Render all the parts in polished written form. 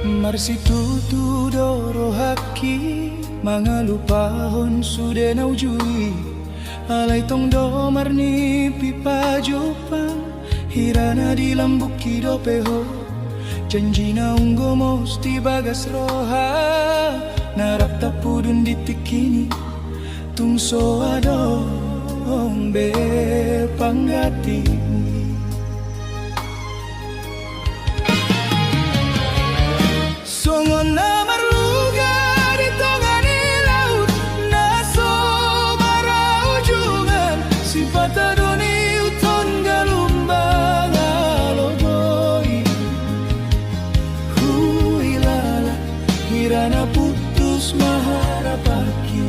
Marsitutu doro haki mangalupahon sude naujui alai tong do marni pipa jopang hirana di lambuk kido peho janji na unggo mosti bagas roha narap tapudun di tikini tungso adong be panggati songon na marluga di tongani laut na so maraujungan simpata doni uton galumbang alogoi huilala hirana putus maharapaki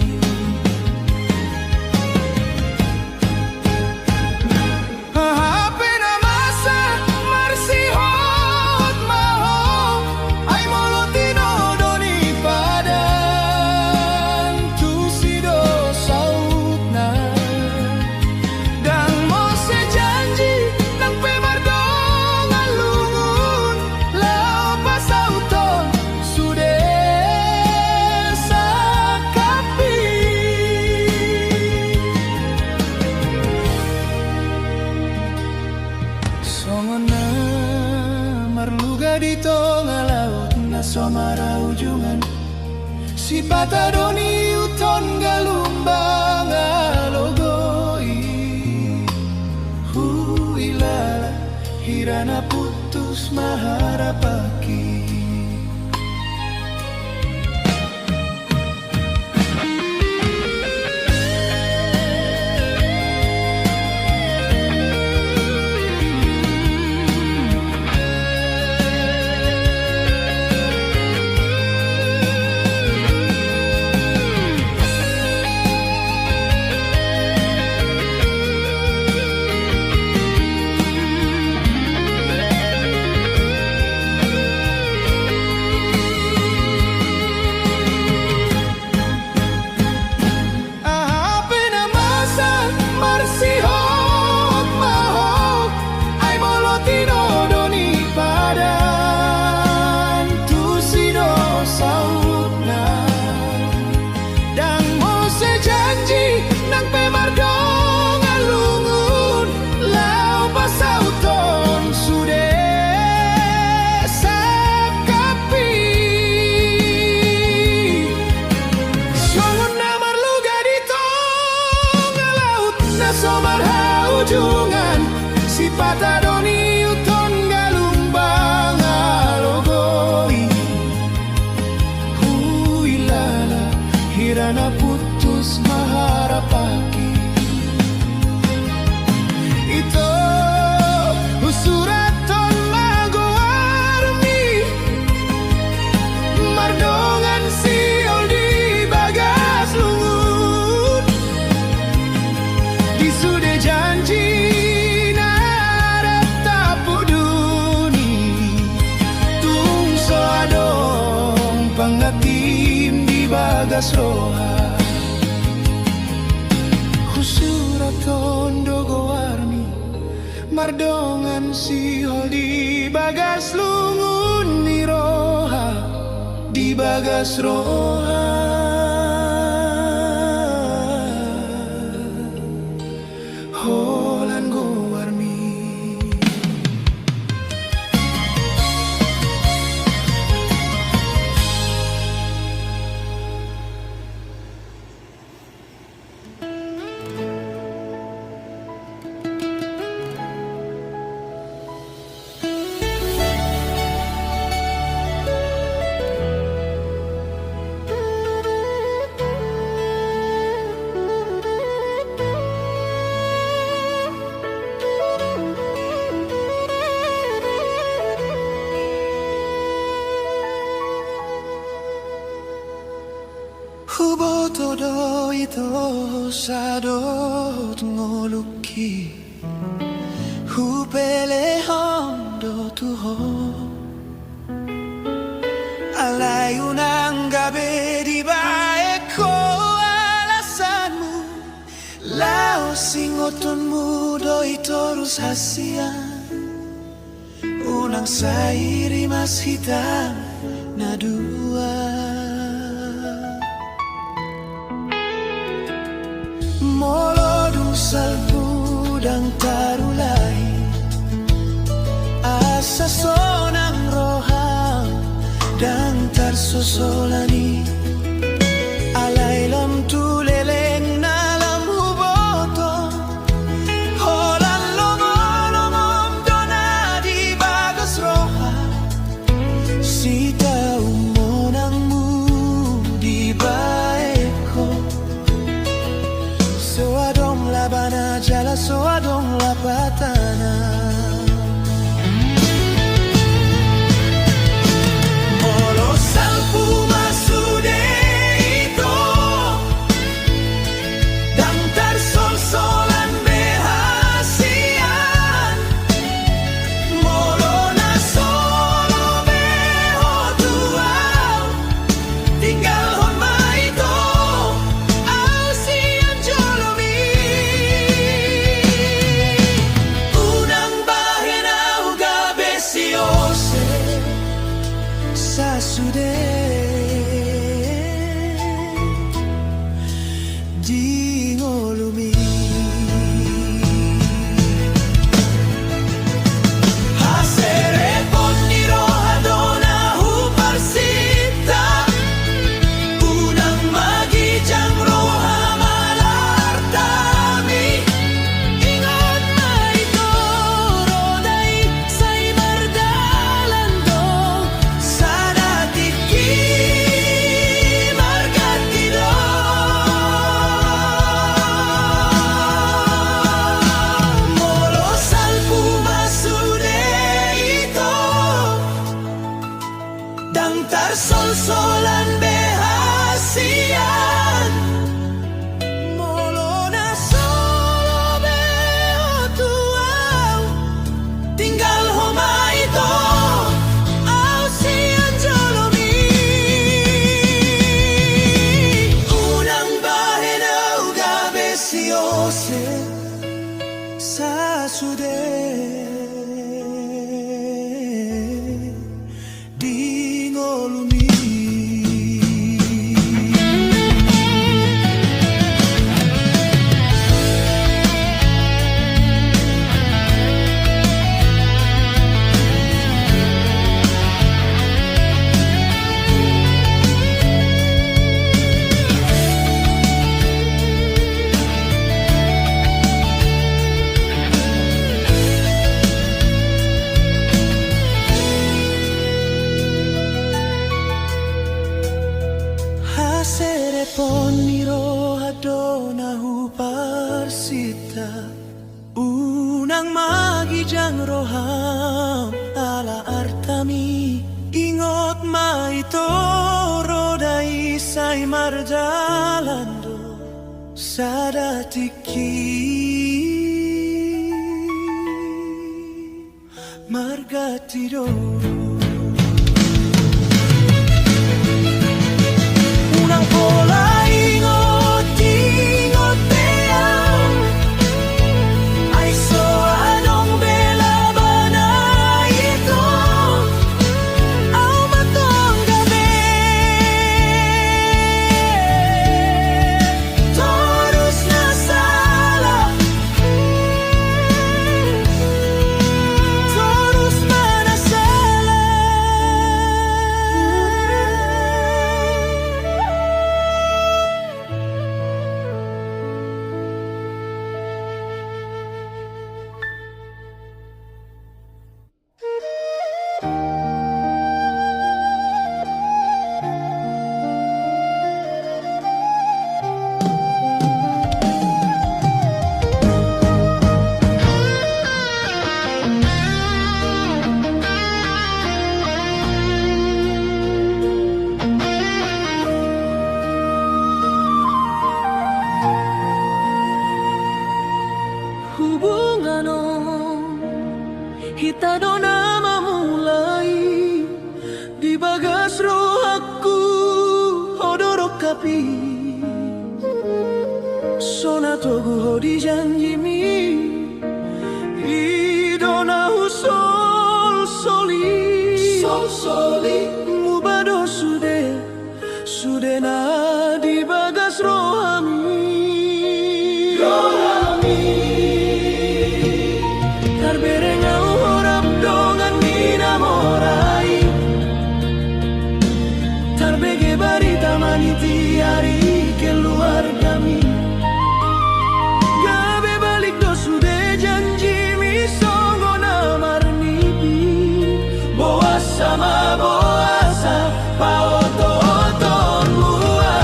di tengah laut na somara ujungan si patadoni uton galumbang alogoi huilala hirana putus maharapaki ujungan si patadoni uton galumbang alogoi huilala hirana putus maharapaki ito usuraton magoarmi mardongan siol di bagas lungut di sude janji narap tapuduni tungso adong pangatim di bagas roha husuraton dogowarmi mardongan sihol di bagas lungun ni roha di bagas roha holan gowarmi hubo todo ito sadot ngoluki hupele hondo tuho alayunang gabi di ba ko alasanmu lao singotonmu do itorus hasian unang sairi mas hitam na dua. Molo dung salpudang tarulay asa sonang rohang dan tarsosolani alay lam tuleleng na lam huboto holan lomolomom dona di bagas roha sita umonang mu di baeko so adong labana jala so adong lapatana. Sasude di ngolumi hasere ponniro adona huparsita unang magijang roha malartami ingon maito rodai say mardalando sol-solan behasian molo na solo beho tuau tinggal homa ito au sian jolomi unang bahena ugabe siose sasude di ngolumi. Poniro adona huparsita unang magijang roham ala artami ingot maito rodai say marjalando sadatiki margatido. Hitado na mamulai di bagas rohaku hodorok kapi sonato hodi janjimi idona sol soli mubado maniti-ari keluarga mi. Gabe balik do sudah janji mi songo na marnipi. Boa sama boasa paoto-oton mua.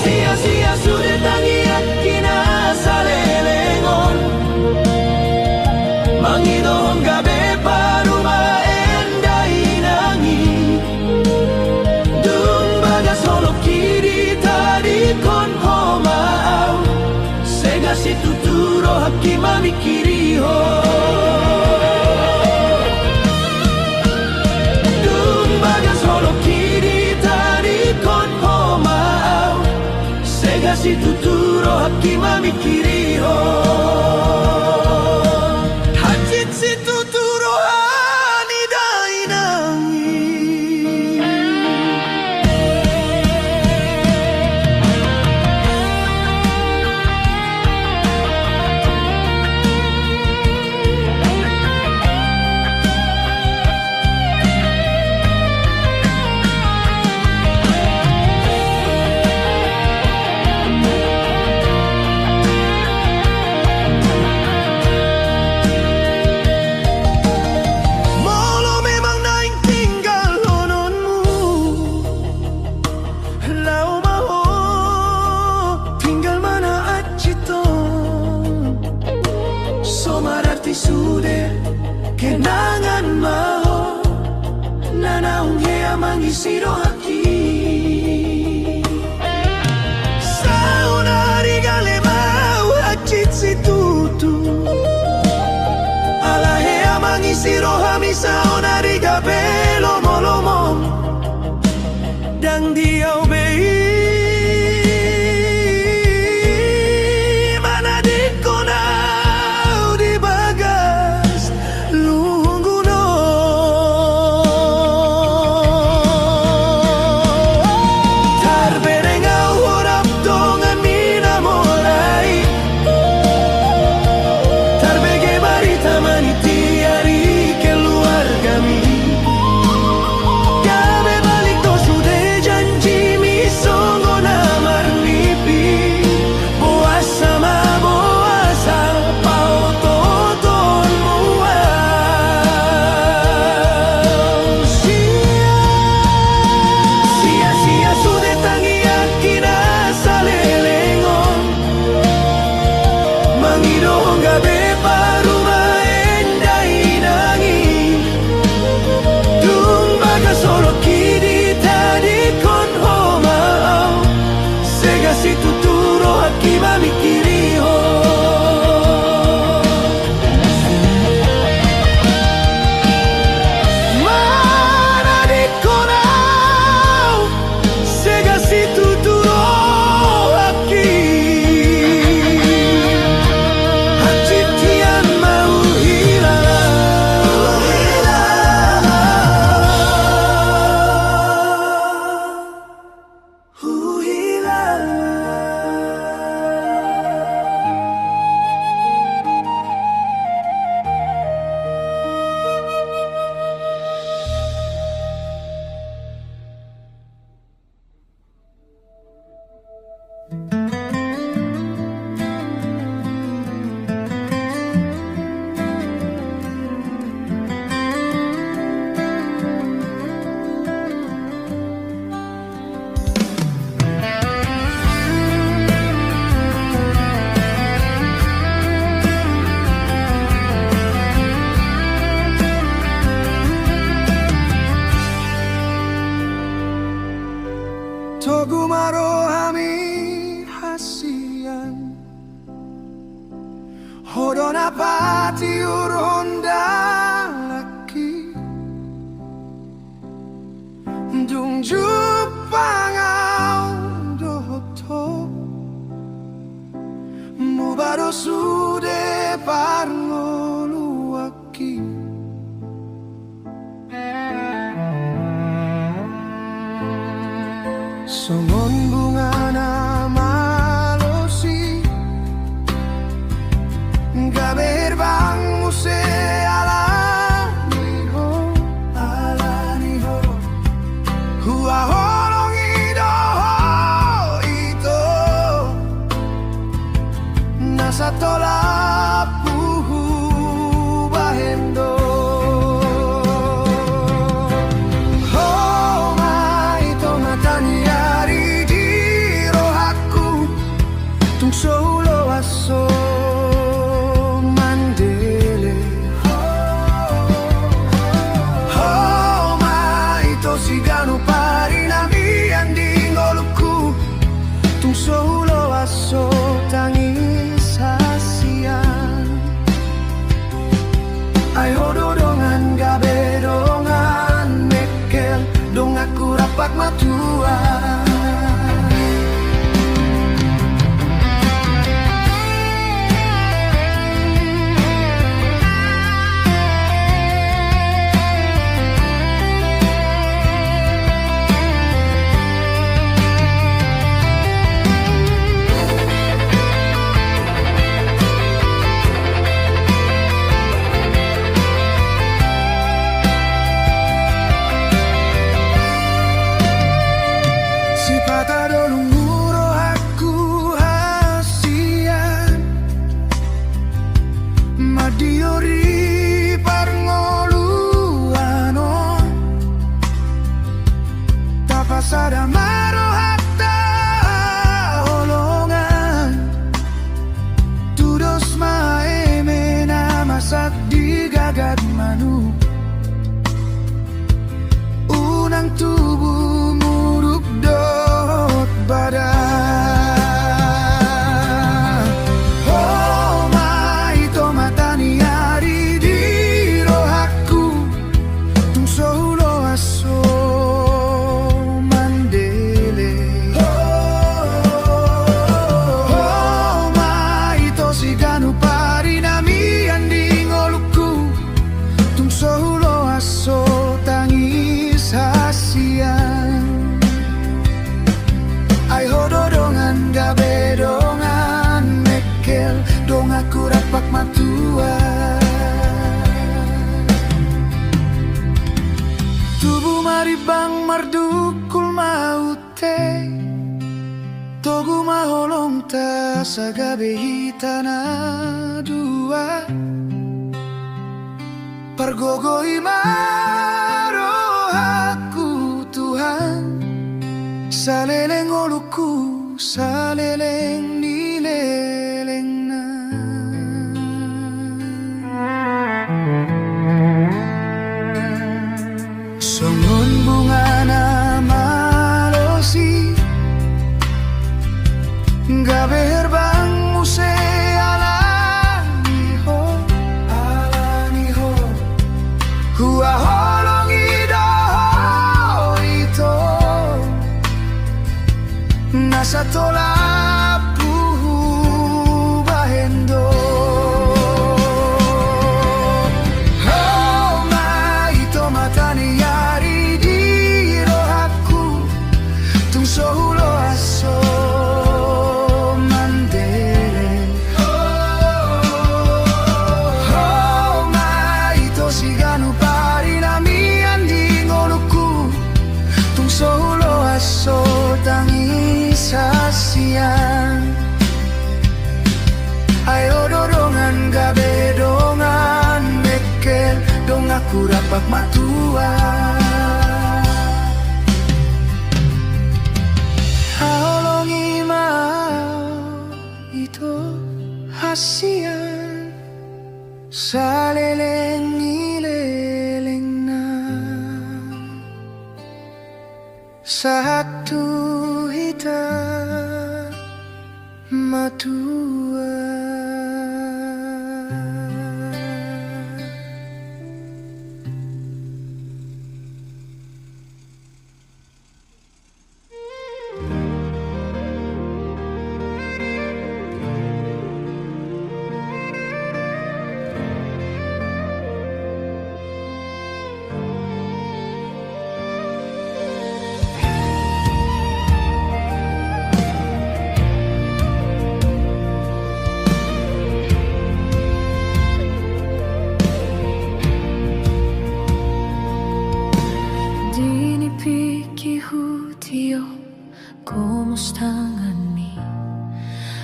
Sia-sia sudah tangiat kina salelengon. Mangidong gabe paruma endai nangi. Dung bagas holok kiri tadi kon homau. Sega si tuturo haki mamikiri ho. Dung bagas holok kiri tadi kon homau. Sega si tuturo haki mamikiri ho. Hajit si tuturo hani dai nangi. Molo memang naing tinggal hononmu. Lau maho tinggal mana aciton. Somarati sude kenangan maho. Nanaung hea mangisiro haki. Saunari gale mau hacit si tutu. Alahe amangisiro hamisa onari gabelo molomom. Dang diau bei mana dikonau di bagas lungguno. Tarberengau horap dongan mina mulai. Tarbege barita maniti-ari keluarga mi. Gabe balik do sudah janji mi songo na marnipi. Boas sama boasa paoto-oton mua. Sia-sia sudah tangiat kina salelengon. Mangidong gabe paruma endai nangi. Dung baga solo kiri tadi kon homau. Sega si tuturo haki mamikiri ho. Mana dikonau. Sega si tuturo haki. Hacitian mau hilang. Hilang. Togumaro hami hasian. Hodona pati uronda laki. Dung jupangau doto. Mubaro sude parngoluaki. Songon bunga na malosi. Gaber bang muse ala liho. Ayo dodongan gabe dongan mekel dong aku rapat matua. Diori parngoluano tapasada maro hatta holongan tudos mae mena masak di gagad manu unang tubuh muruk dot badan. Aku rapak matua tubuh maribang mardukul maute togu maholong ta sagabe hitana dua pergogoi maro aku Tuhan saleleng oluku saleleng nileleng na. Songon bunga na malosi gabe herbang muse alaniho hua holong ido ito nasa tolak puhu bahendo. Ayo dodongan gabe dongan mekel dong aku rapak matua. Haolongi mau itu hasian saleleng nileleng na satu hita matua. Kumustangan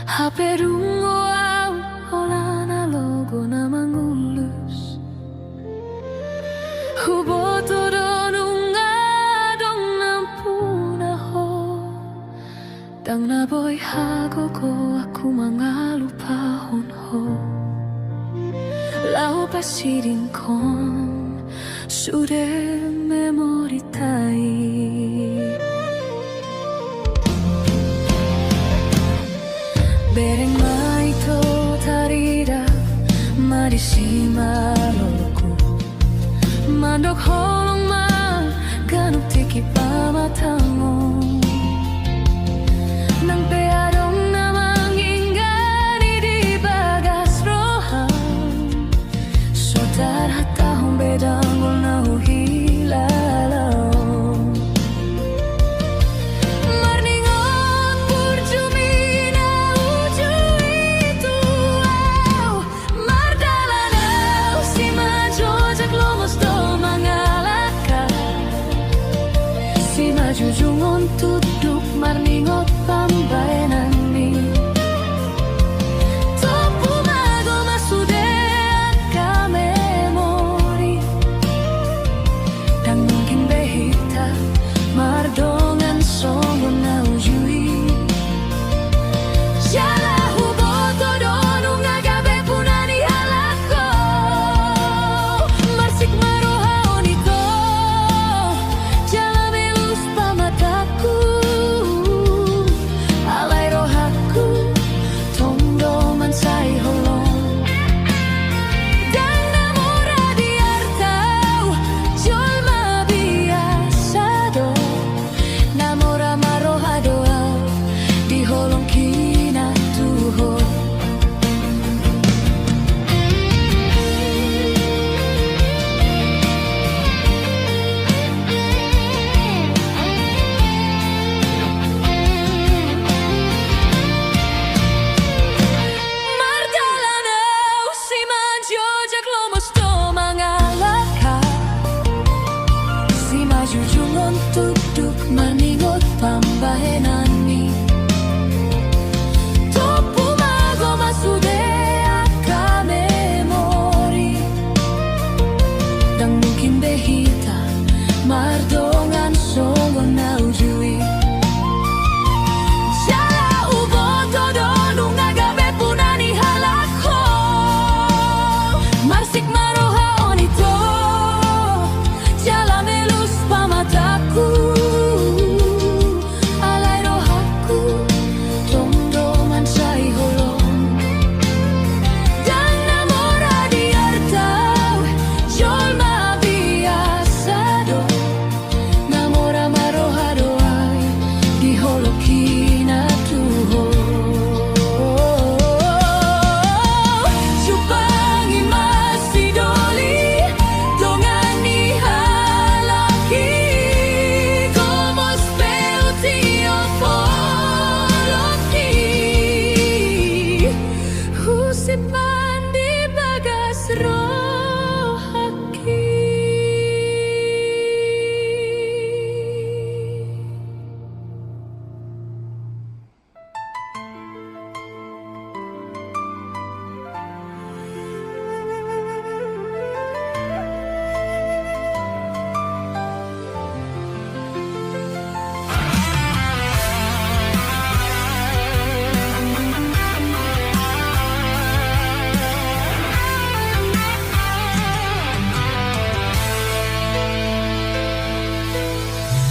HP rungo au olana logo na mangulus huboto donunga dong nampuna ho dang na boy hago ko aku mangalupahon ho lao pasirin kon sude memoritai. Bereng maito tarida marisi maloko matamu. Nang peadong namang ingani di bagas rohang, sodar hatahong bedangol na hilalaw. Marningot purjumi na ujui tuaw, mardalanaw si majojak lomos do mangalaka. Si majujungon tuduk marningot pambayanan ni. Topu mago masude ka memori, dan mungkin behita mardongan songo na ujui. Jala huboto donu ngagabe punani halako, marsik maroha onito, jala belus pamataku, alay rohaku, tondo mansai holong. Dan namora di artau, jol mabiasado, namora maroha doa, di holong kina tuho. Mardalanau si manjojak lomos do mangalaka. Si majujungon tuduk maningot pambahenan ni. Topu mago masude aka memori, dan mungkin behita mardongan songo na ujui. Jala uboto donu ngagabe punani halako, marsik maroha onito, jala melus pamataku, alay rohaku, tondo mansai holong. Dan namora di artau, jol mabiasado, namora maroha doai, di holokina tuho. Jupangi masih doli, dongani halaki, como speu tio poloki. Husipan di bagas rohaki.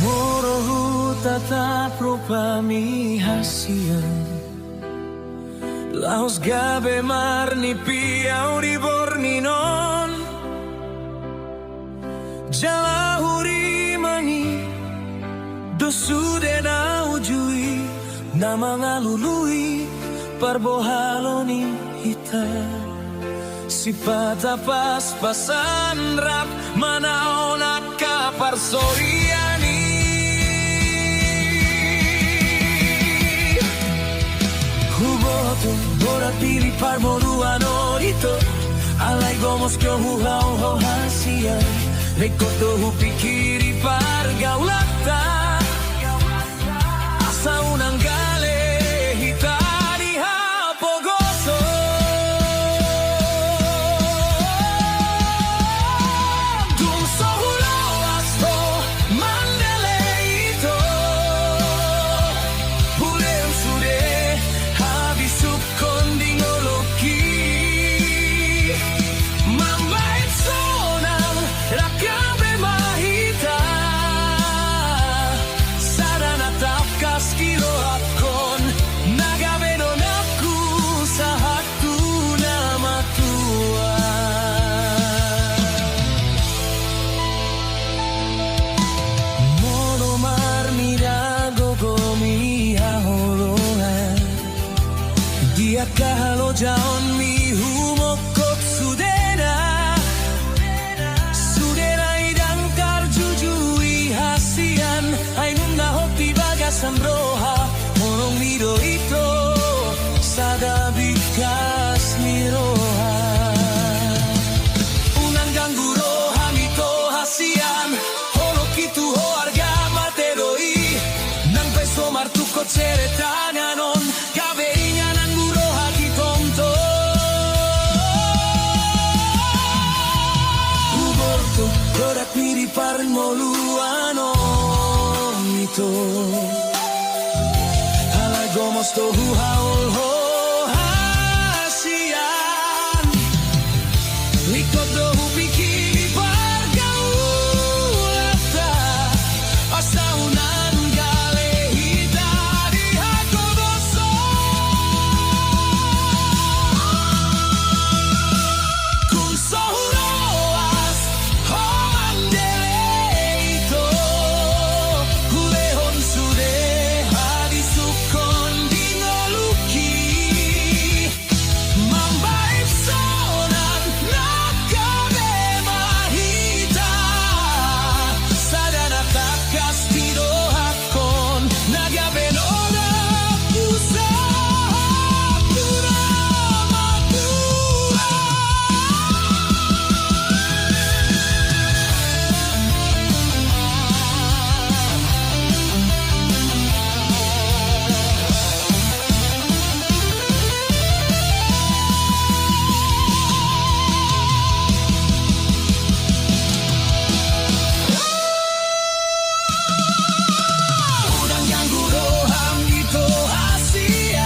Morohu tatap rupami hasian, laos gabe marni piau di borninon, jala huri mangi dosude na ujui, nama ngalului parbohaloni hita. Si pata pas-pasan rap manaonak kapar soriani. Huboto borat pili parmoruan orito, alay gomos kyo huhau ho hasia, rekoto hupikiri pargaulata, asa unang gale hitani hapogoso. Dum sohulo asto mandeleito, budem sude habisuk konding oloki, mambait sonang rakabe mahita, sarana tapkas kilo. sambroha morong miro ito sada bikas miroha unang gangguro hamito hasian holok itu harga materoi nang peso martuko ceretanganon kabeinya nan guro haki tonto uborto korak miri parmoluano mito halagomos tohu haul ho hasian likot dohu pikiri pargaulata asaunan galehita di hagoboso kun sohuroas homandeleito hulehon sude hadisukon dingoluki mambaib sonan nakabe mahita sadana takas tido hakon nagabe noda usaha pura matura udang yang guroham itu hasian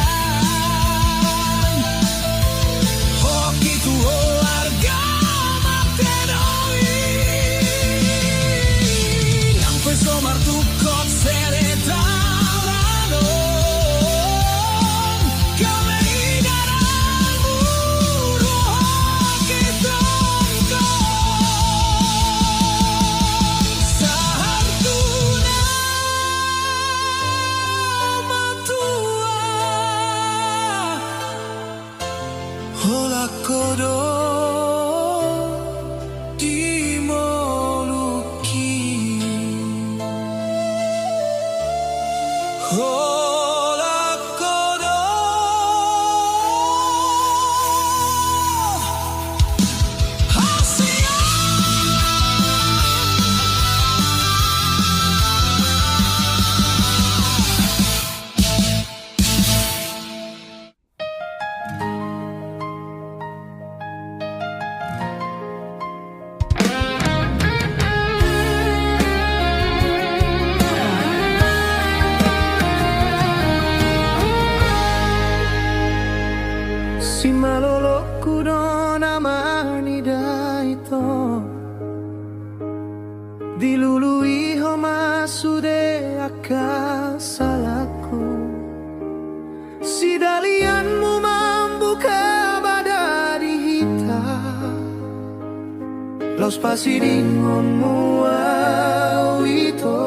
hok itu harga matenoi yang peso martukot seretalanon kameringaran buruh kitongko sahartuna matua holakodo dimoluki holakodo hasian si maloloku don amani daito dilului homa sude akasalaku si dalianmu membuka badari hitam los pasiringonmu awito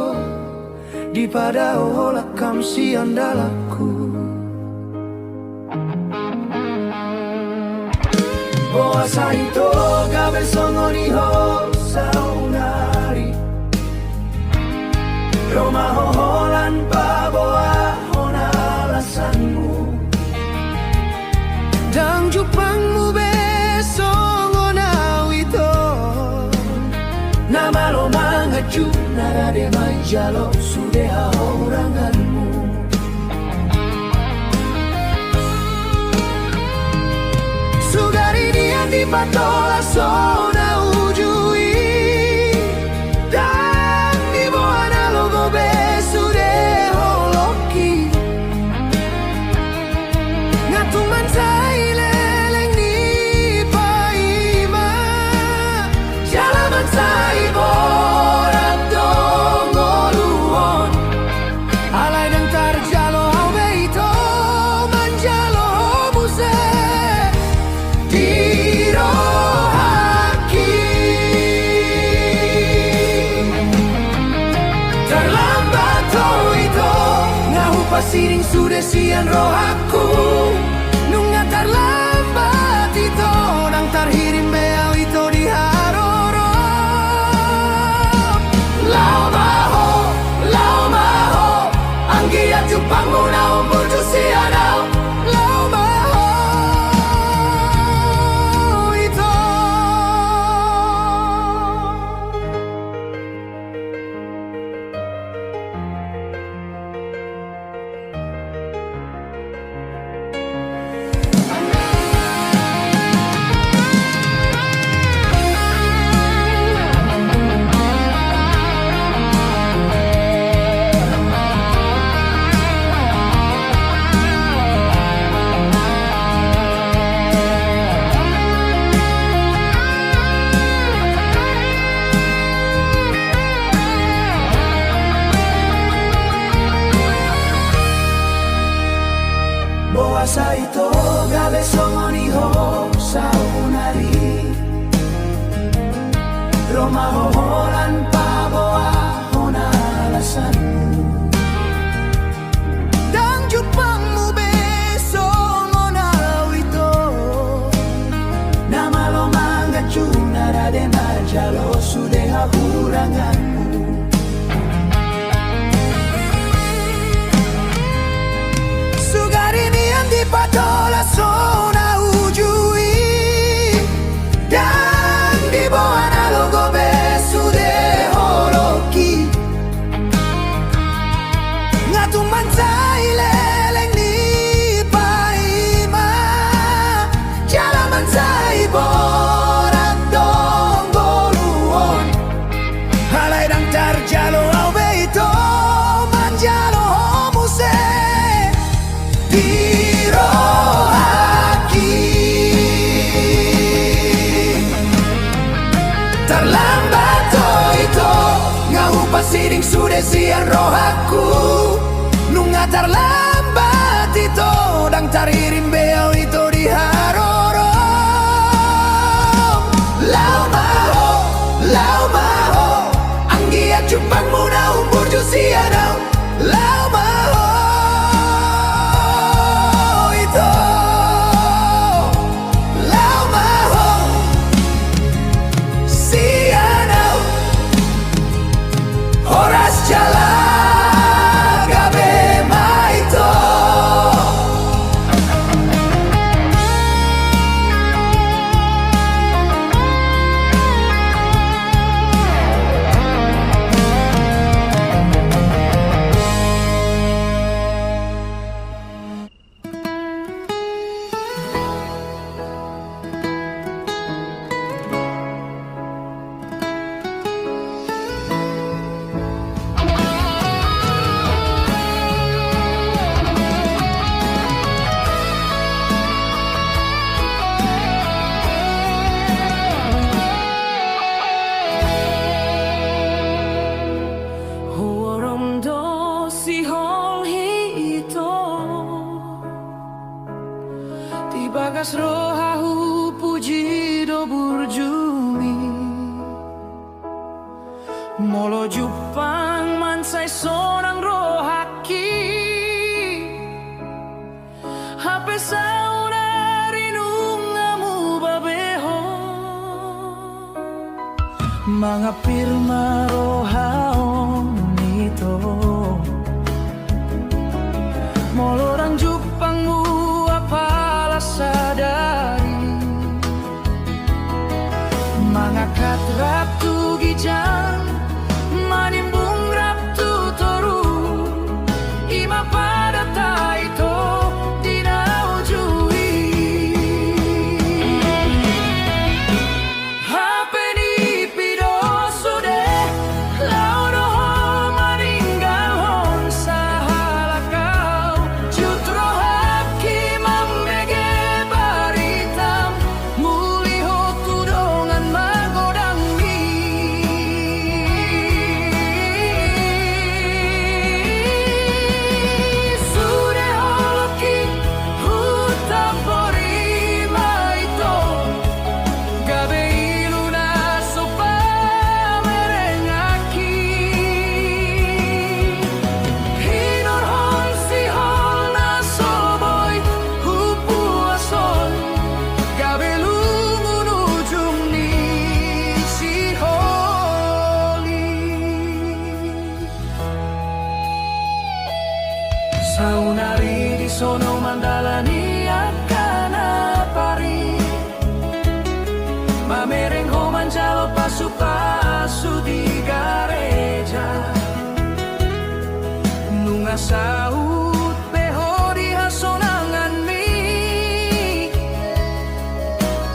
di pada olakam si andalaku Boasa ito gabe songoni ho saunari Roma hoholan pa boa hona alasanmu Dang jupangmu be songonau ito Nama lo mangaju narade manjalo sude oranganmu Sugari dia di patola sona ujui Dan di buana logo besu de holoki Ngatuman sai leleng ni paima Jalaman sai borat dongoluon Alai dang tarjalo au beito manjalo muse Tiro haki terlambat itu ngahu pasiring sudah sian rohaku nunga terlambat itu nang terhirim beau itu di haroro lau maho anggi Saito gabe songoniho saunari Roma hoholan paboa hona alasanmu Dan jupangmu besong onau ito Nama lo mangacu naradena jalo sudeha huranganmu Sugarini yang dipatola sona ujui Dan di bawah nalogo besude holoki Ngatuman say leleng ni paima Jalaman say borat donggoluon Halay dang tarjalo au beito manjalo homuse Dirohaki Terlambat to ito Ngau pasiring sudah siang rohaku Nunga terlambat ito Dang taririm beo itu di harorong Lau maho Anggia cupang muna umbur jusianau Lau maho Bagas rohahu puji do burjumi Molo jupang mansai sonang rohaki Hape saunari nungamu babeho Mangapir marohaon ito Molo rang jupangmu sadari Mangangkat ratu gijang Manimbung ratu toru Ima pada taito dinaujui Hapeni pido sude Laudo maninggal hon sahalakau Jutro haki Saunari di sono mandalani akana pari Mamereng ho manjalo pasu-pasu di gareja Nunga saut beho di hasonangan mi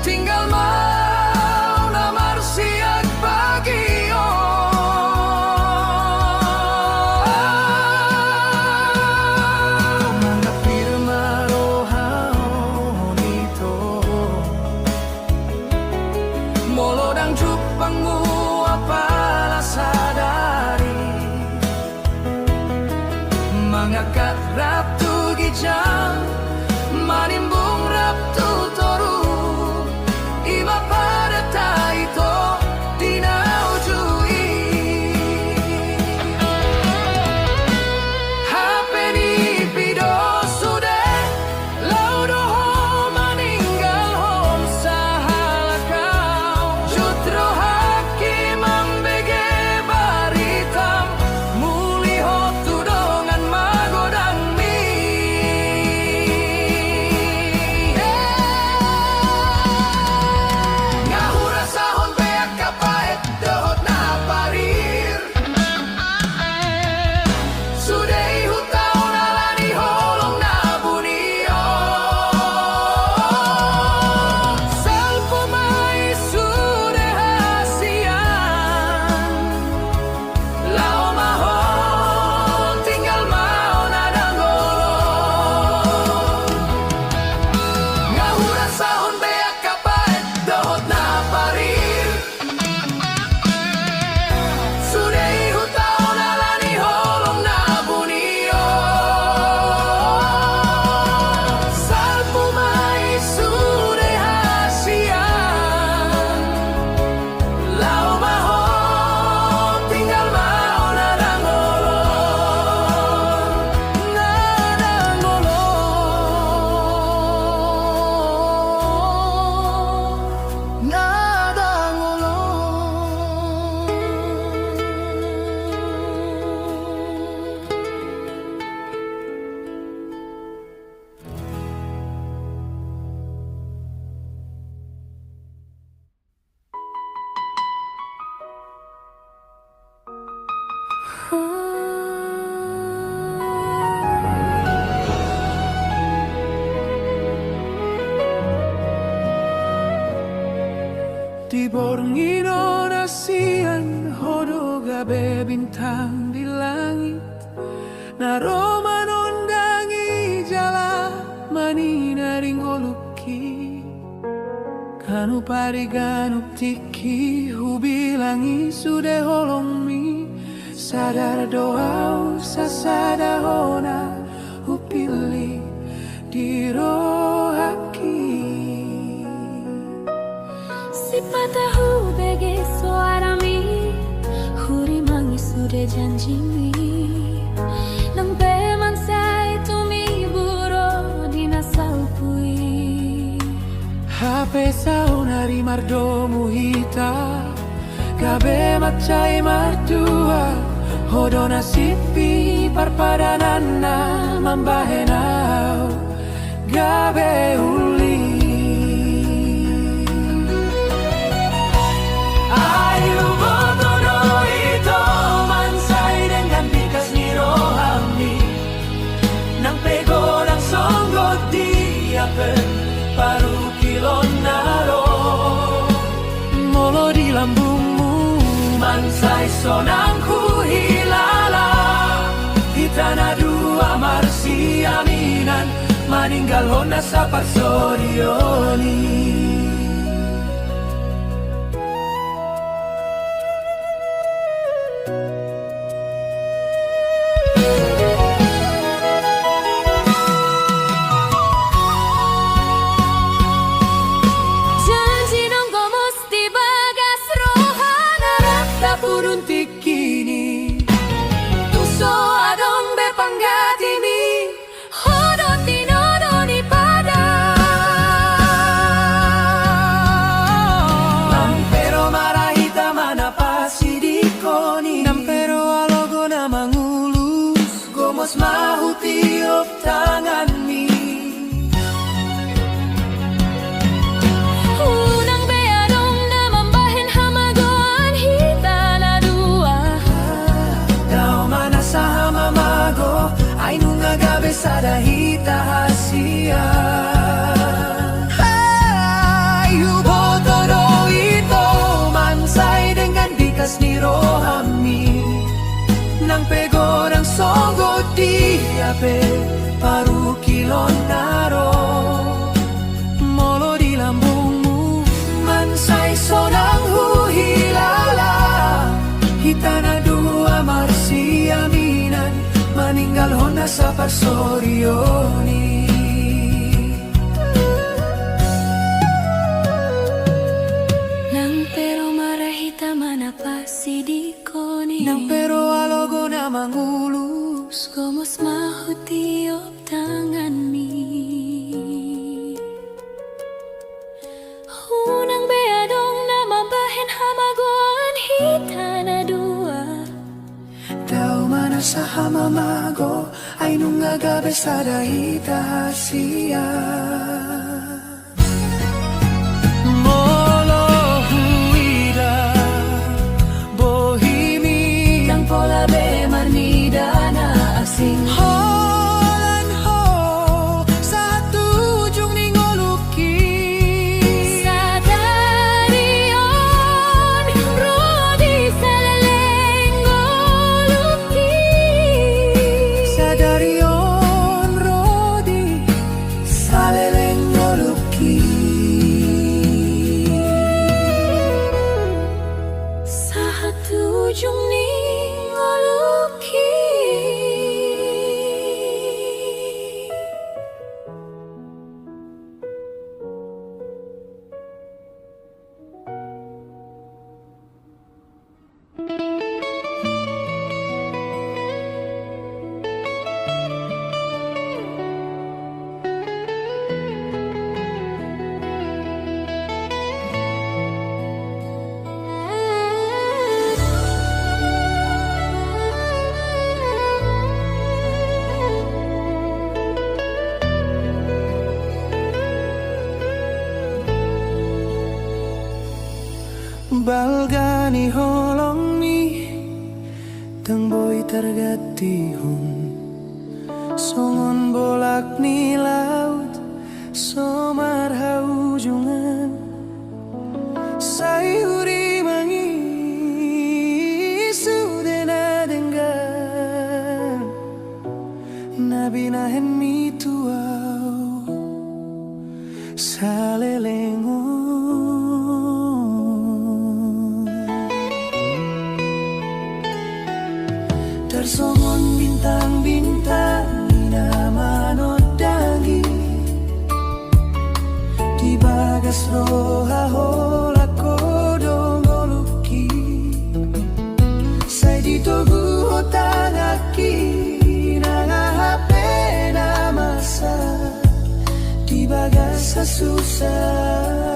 Tinggal mau namar siag pagi Molodang jupangmu apalah sadari Mangangkat ratu gijang Di borngino nasian hodo gabe bintang di langit Naroma nondangi jala manina ringoluki Kanu pariganu tiki hubilangi sude holongmi Sadar doa sasada hona hupili di rohaki Sipatahu bege suarami Huri mangi sude janjimi Nang peman sai tumi buro dinasaupui Hape saunari mardomu hita Gabe macai martua Hodona sipi parpadanana mambahenau Gabe uli Ayu botono ito mansai dengan bikas ni rohami Nang pego ng songgot diapen paru kilon naro Molo di lambungmu mansai sonang ku hilala Hitana dua marsi aminan maninggal hona sa pagsorioni Puruntik kini Tuso adong bepanggatini Hodon tinodoni pada Nampero marahita manapasi dikoni Nampero alogo na mangulus Gomos mahutiop tanganmi Ay nung agabe sa dahita hasia Ay ubotoro ito mansay dengan bikas ni rohami Nang pego ng sogo diape paru kilon naro Molo di lambungmu mansay sonang huhilala Hitana dua marsi aminan maninggal hona sa pagsorioni Nang pero marahita manapasi dikoni Nang pero alogo na mangulus Gomos mahutiop tanganmi Unang beadong na mabahin hamagoan hitana dua Tao mana sa hamamago ay nung agabe sa dahita hasia Molo huida bohimi Nang pola be manida na asing Holan ho sa tujong ningoluki Sa darion rodi sa lalengoluki Sa darion rodi sa lelengoluki Sa hatujong ningoluki Balgani holong mi Tang boy tergatihun songon bolak ni laut somar haujungan sayuri mangi sudena denggan nabi nahen mi tuau salelengon tersongon bintang-bintang ina manodangi di bagas roha hola kodong oluki sai di togu hotangaki nanga hape na masa di bagas susah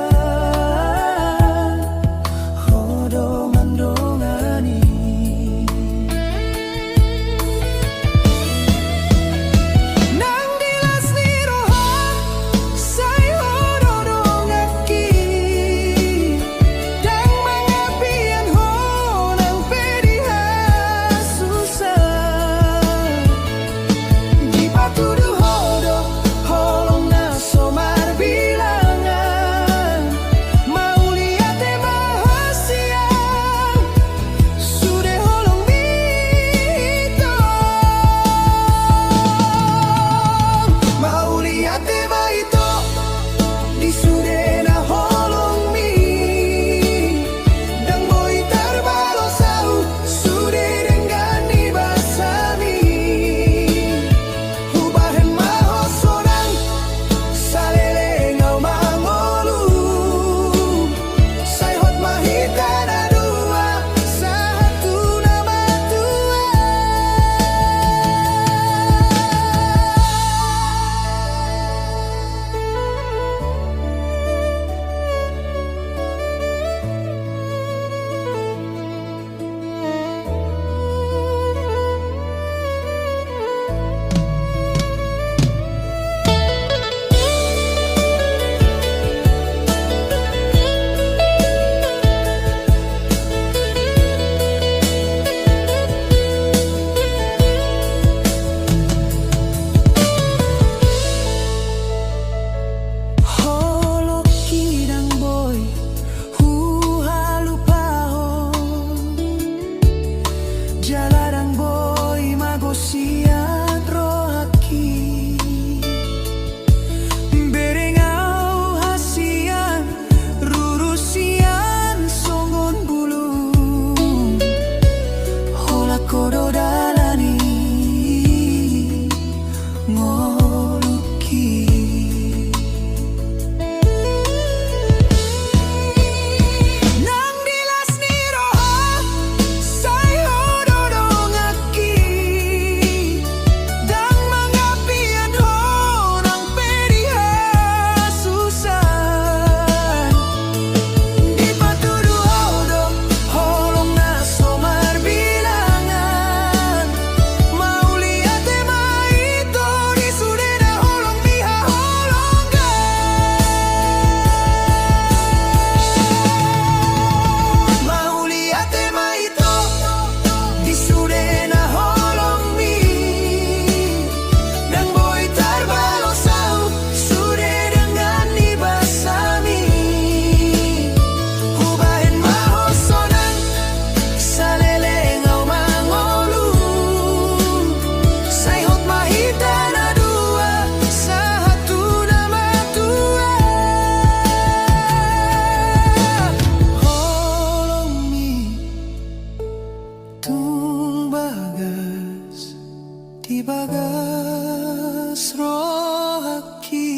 bagas rohaki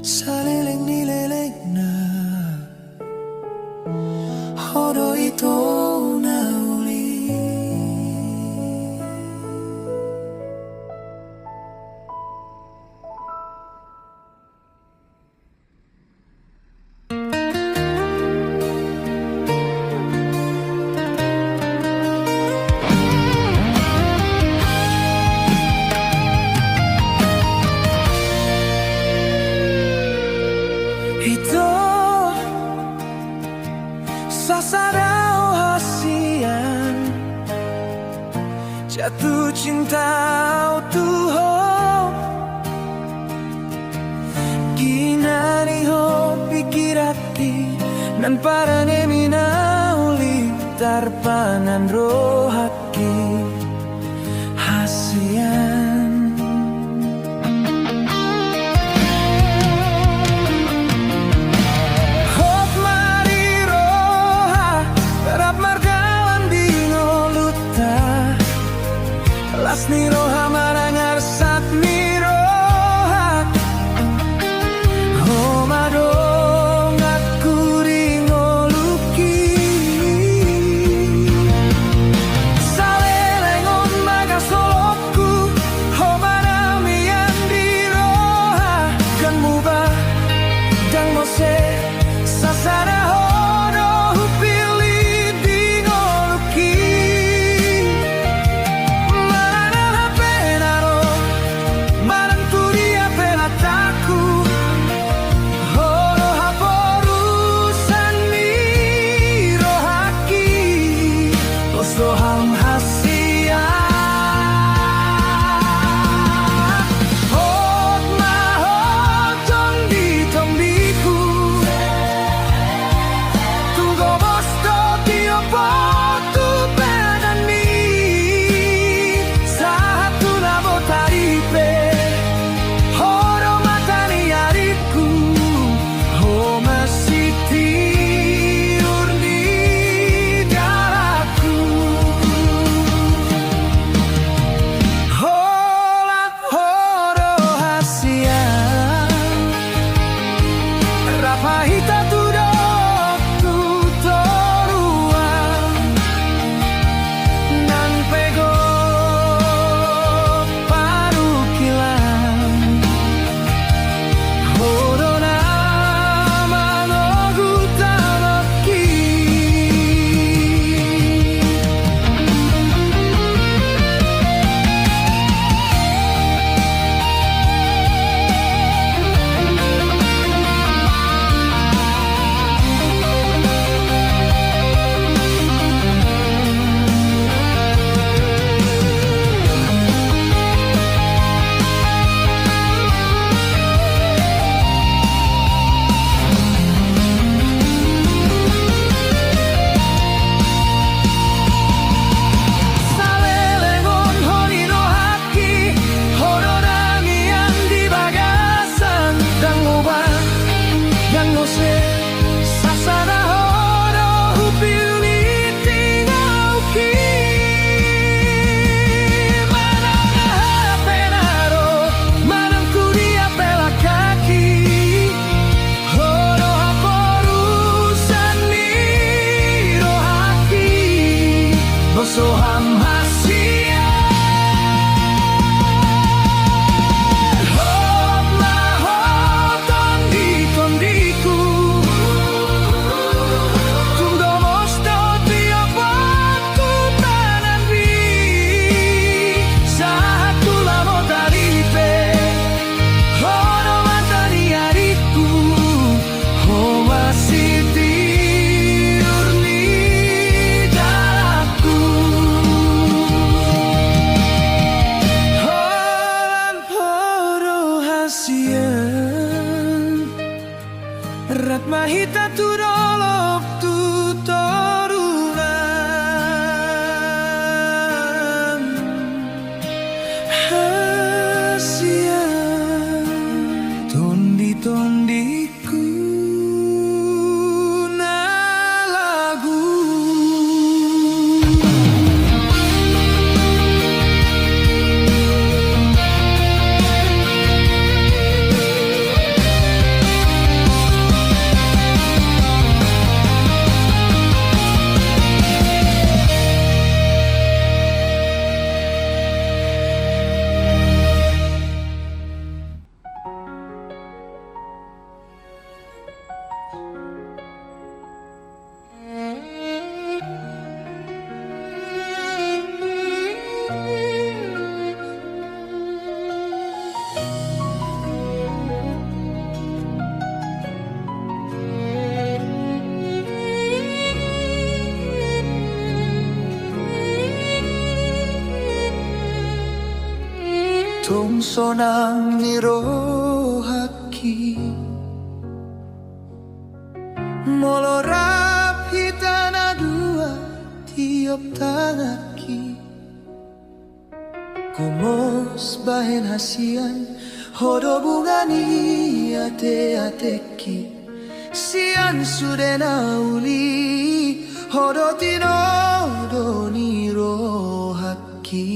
saleleng nileleng na hodo ito na uli. Ito sa sarao hasian jatuh cinta Tuhan Kinani ho pikirati nan parane minauli tarpanan rohaki hasian Hop mari roha terap margawan dino luta Lasni roha marangar sat mi roha Homadong aku ringo luki Salelengon bagas solokku tungsonan nirohaki molorap hitana dua tiop tangaki komos bahen hasian hodo bungani ate-ateki sian sudena uli hodo tinodo nirohaki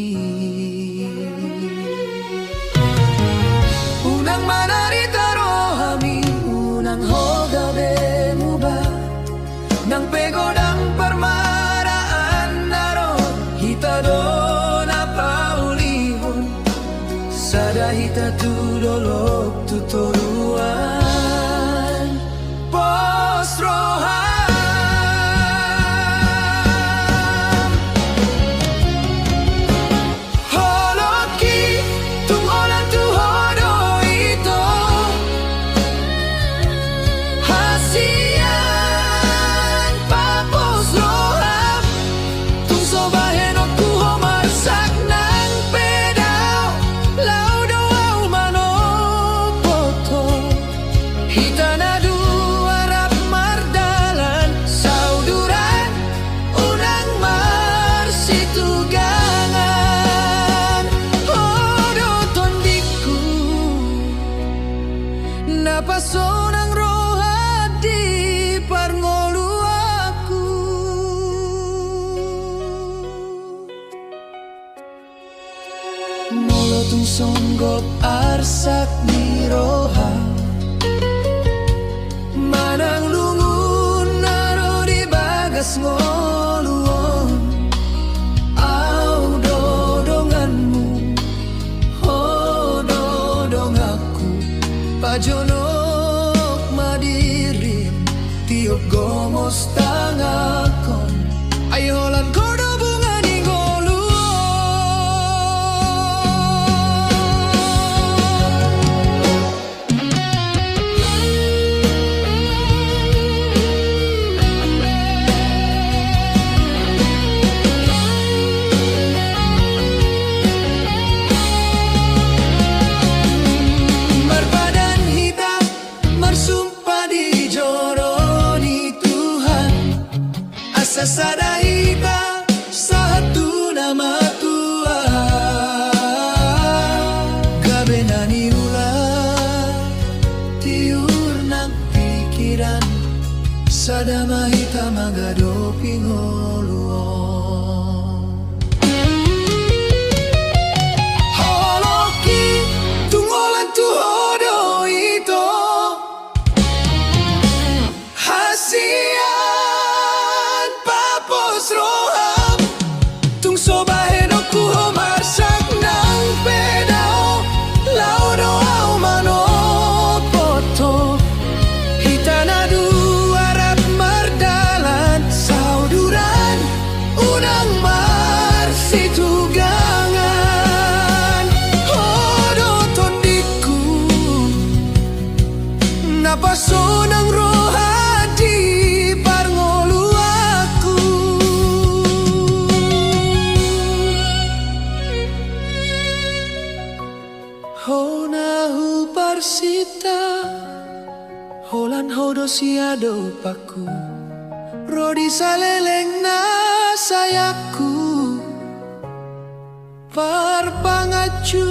unang manarita rohami unang hogabe muba nang pegodang permaraan naro hitado na paulihon sada hita tudolok tutoruan pos roham holoki tung olan tu hodo ito hasian papos roham tung sobahen aku homarsak nang pedao laudo au manopoto hitana dua rap mardalan sauduran unang marsitugangan hodo tondiku napasonang rohat di parngolu aku molotung songgop arsak ni roha manang lungun naro di bagas ngoluon au dodonganmu oh dodong aku pajonok madirim tiup gomos tangakon ayolan kodo bunga di ngoluon Berbadan hitam bersumpah di joroni Tuhan asa sada hita satu nama Tuhan gabenani ulah tiur nang pikiran sada mahita magado pingoluon holoki tungolan tu hodo ito hasian papos roham tung sobahen aku homarsak nang pedao laudo au manopoto hitana dua rap mardalan sauduran unang marsitugangan hodo tondiku napasonang rohat di parngolu aku honahu parsita holan hodo siado paku rodi saleleng na sayaku parpangacu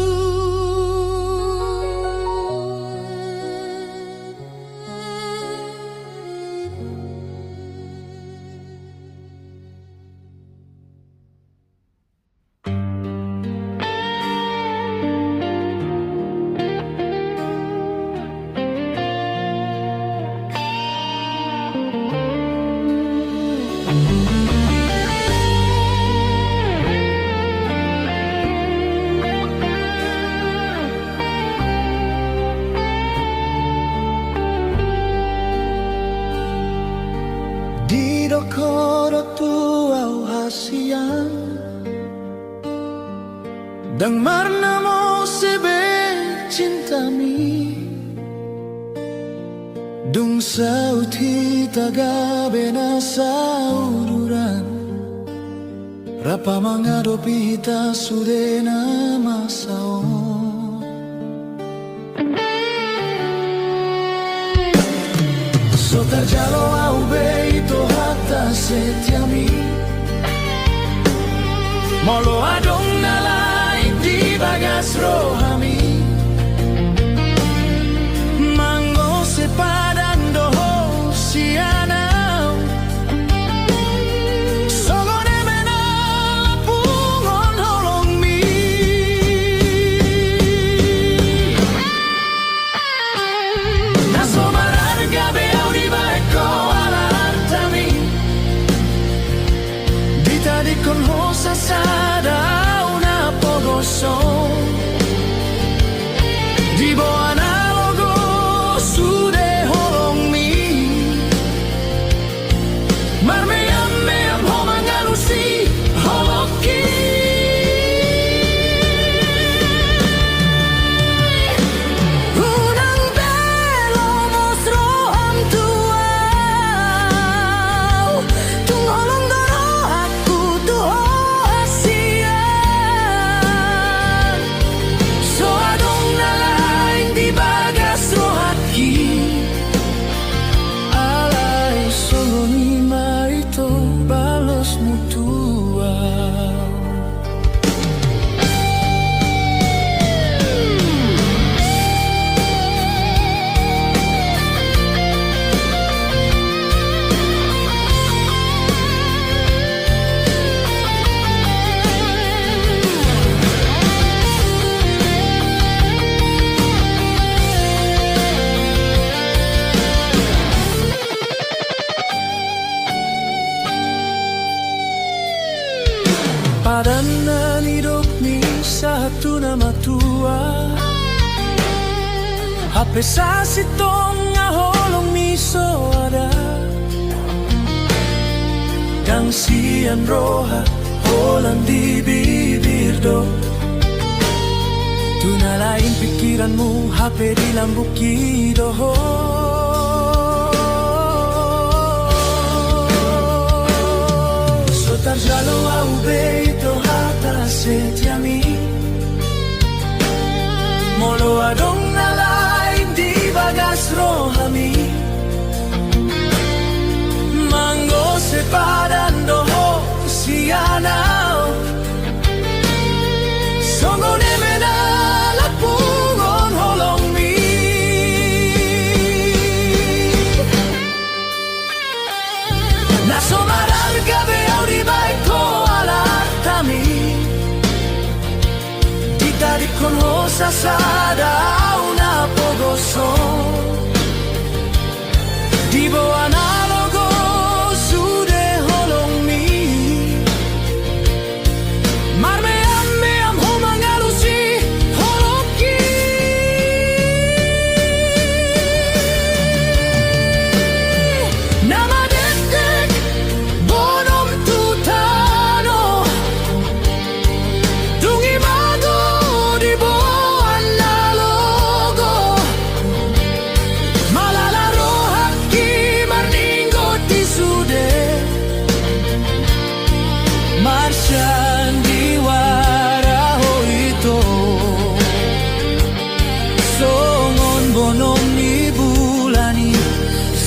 di dokoro tu au hasian dang marna mo sebe cintami dung sauti tagabe na sauduran rapa mangado pita sudena masao Sotarjalo au beito hata setiami Molo adong nalai di bagas rohami Mango sepadan doho sianau Sogone menal pungon holong mi Naso mararga beau di baiko ala artami Dita di con hosa sada una pogoso Di bo analogo su de holong mi Mar me am homangalusi holoki Unang belo mostro am tuau Tung holong doro aku tuho asian So adong nalaing di bagas rohaki Alay soni marito balos mutua Padanan hidup ni satu nama tua Hape sa sitong nga holong miso ada Yang sian roha holang di bibir do Tunalain pikiranmu hape di lambuki doho Sotarjalo au beito hata setiami Molo adong nalain di bagas rohami Mango sepadan doho sianau Songone menal pungon holong mi Naso mararga beau di baiko ala artami Dita di con hosa sada una pogoso Di bo analogo su de holong mi Mar me am homangalusi holoki Nama detek bonom tutano Tungi mago di bo analogo Malala rohaki marningo di sude Marshan diwaraho ito Songon bonom ni bulani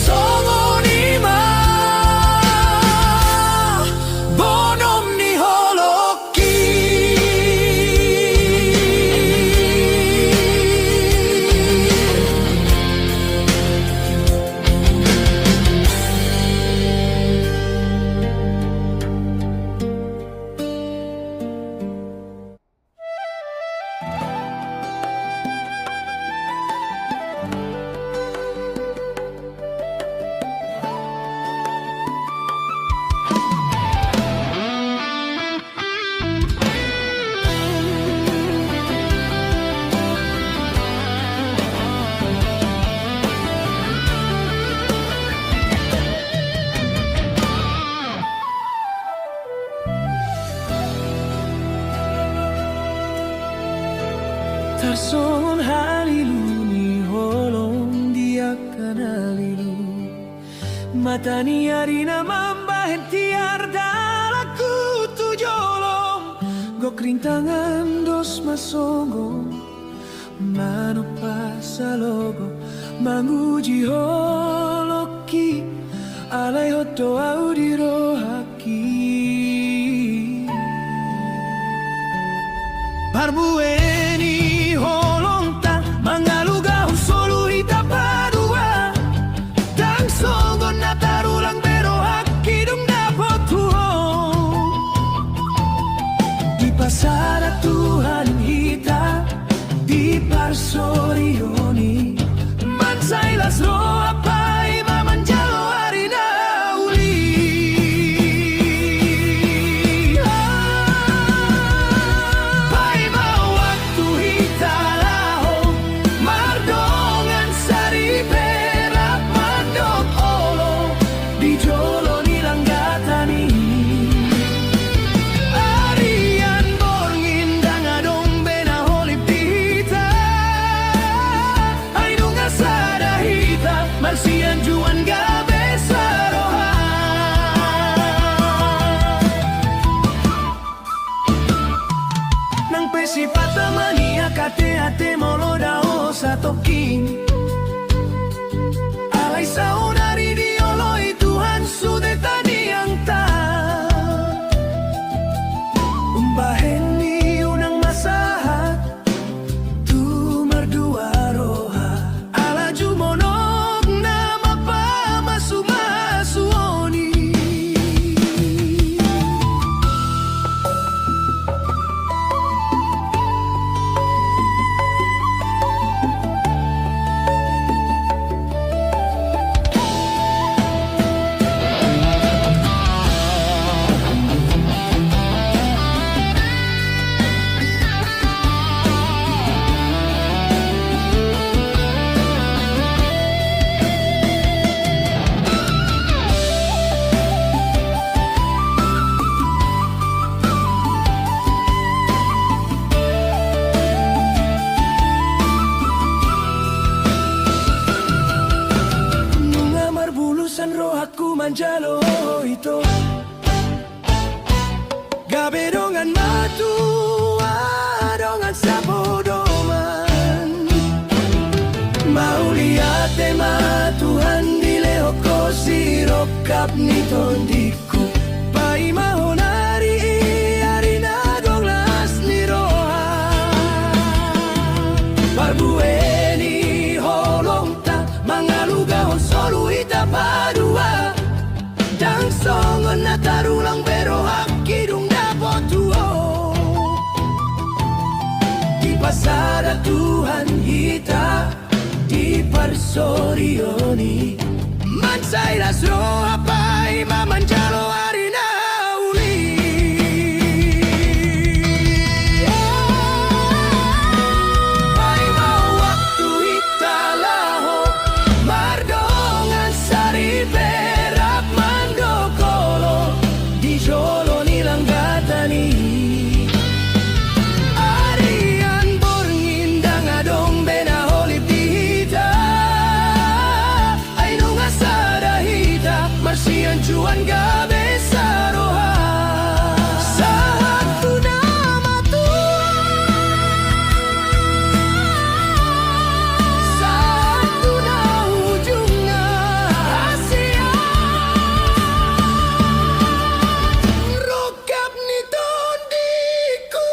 Songon ima bonom ni holoki Tarsongon halilu ni holong dia kanalilu Matani arina mambahen tiar dalaku tujolong Gok rintangan dos masongo Mano pasalogo manguji holok haki alay hoto audiro haki Barbueni holonta mangaluga solo itapadua Tang songo natarulang pero haki dong dapat tuho Di pasada Tuhan hita di parsorioni Mansailas roa pai mamanjalo harina uli Pai mau waktu hita laho Mardongan sari perak mandok olo Di jolo nilang gatani Arian borngin dangadong bena holip dihita Ay nung asada hita Marsian juan gabe saroha Nang pesipata mania kate-ate molo dao sa toking Alay sa unari di oloy Tuhan sude tadi ang ta Umbahen ni unang masahat Tu merdua roha Ala jumonok na mapamasumasuni Nunga marbulusan rohaku manjalo ito Gabe dongan matu dongan sapodoman Mauliate matuhan dileho ko sirokap ni tondiku Pai mahonari arina donglas ni roha Barbueni holongta mangaluga solo itapadua Dang songon natarulang pero haki dong dapat tuho Di pasada Tuhan hita di parsorioni Mansailas roha pai mamanjalo harina uli Pai mau waktu hita laho Mardongan sari perak mandokolo Di jolo nilang gatani Arian borngin dangadong bena holip dihita Ay nung asada hita Marsian juan gabe saroha Saat tu nama Saat tu na ujungnya Asia Rokap ni tondiku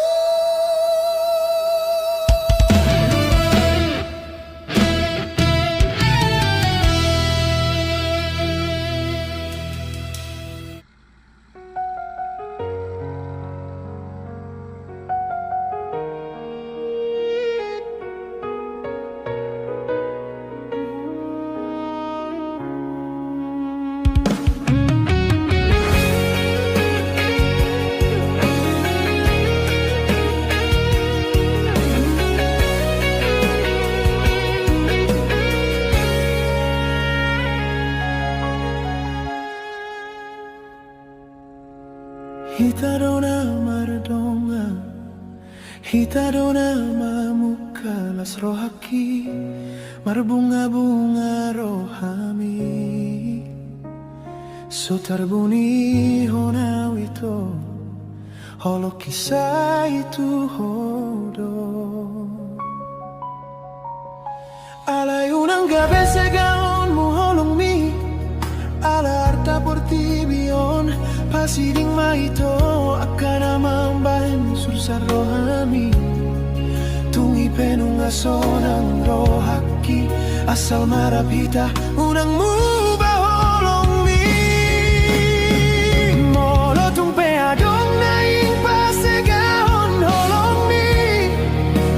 Hitadona mardonga Hitadona mamukalas rohaki Marbunga-bunga rohami Sotarbuni honau ito Holo kisah itu hodo Alay unang gabi sa gaon mo holong mi pasiding maito akan amambahan sursa rohani tungi penungaso ng rohaki asal marapita unang mubah holong mi molo tung peadong naing pasegahon holong mi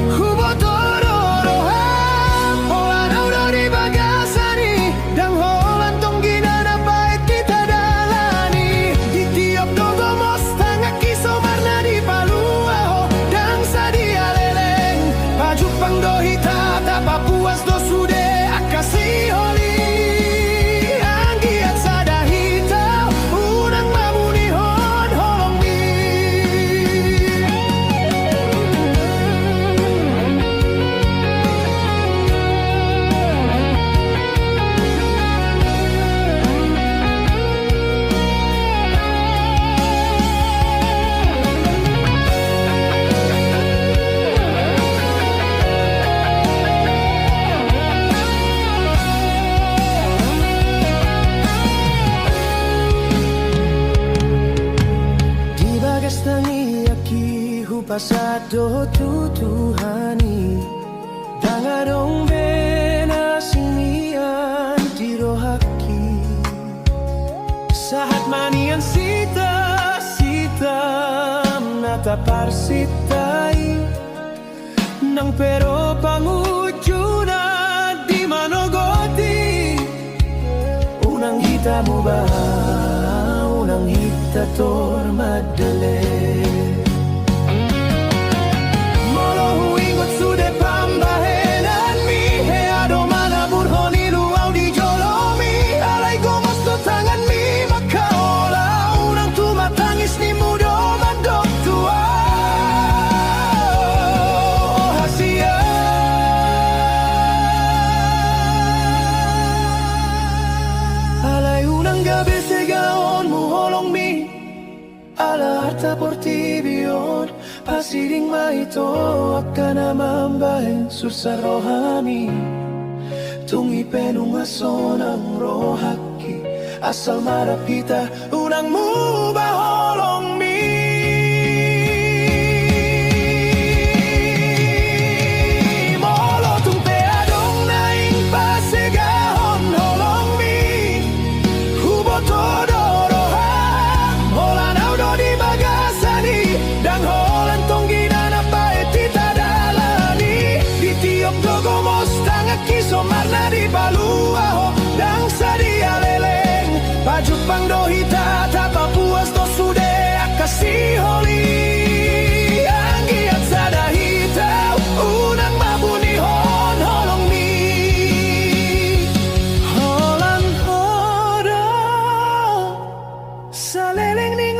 hubo tororohan holan audo di bagasani dang holan tong ginanapait kita dalani di tiap dogo mos tangak kiso marna di paluaho dang sadia leleng baju pangdohita tapapuas do sude akasi holi anggiat sadahita unang mamunihon holong mi di bagas tangi aki hupasado tutuhani dangarong bena sinian di rohaki sahat manian sita sita natapar sitai nang pero pangujuna di manogoti unang hita mo ba unang hita tor madale molo huingot sude pambahenan mi heado mana burhoni luau di jolomi alay gomos to tangan mi makaola unang tumatangis ni mudo mandok tua oh hasia alay unang gabi segaon mu holong mi ala harta portibion pasiding maito akan amambahin sursa rohani tungi penungaso ng rohaki asal marapita unang mubah holong mi molo tung peadong naing pasegahon holong mi hubo todorohan holan audo di bagasani dang holan tong ginanapait tita dalani di tiok dogo mos tangak kiso marna di paluaho dang sadia leleng baju pangdohita tapapuas do sude akasi holi anggiat sadahita unang mabunihon holong mi holan hora sa leleng ning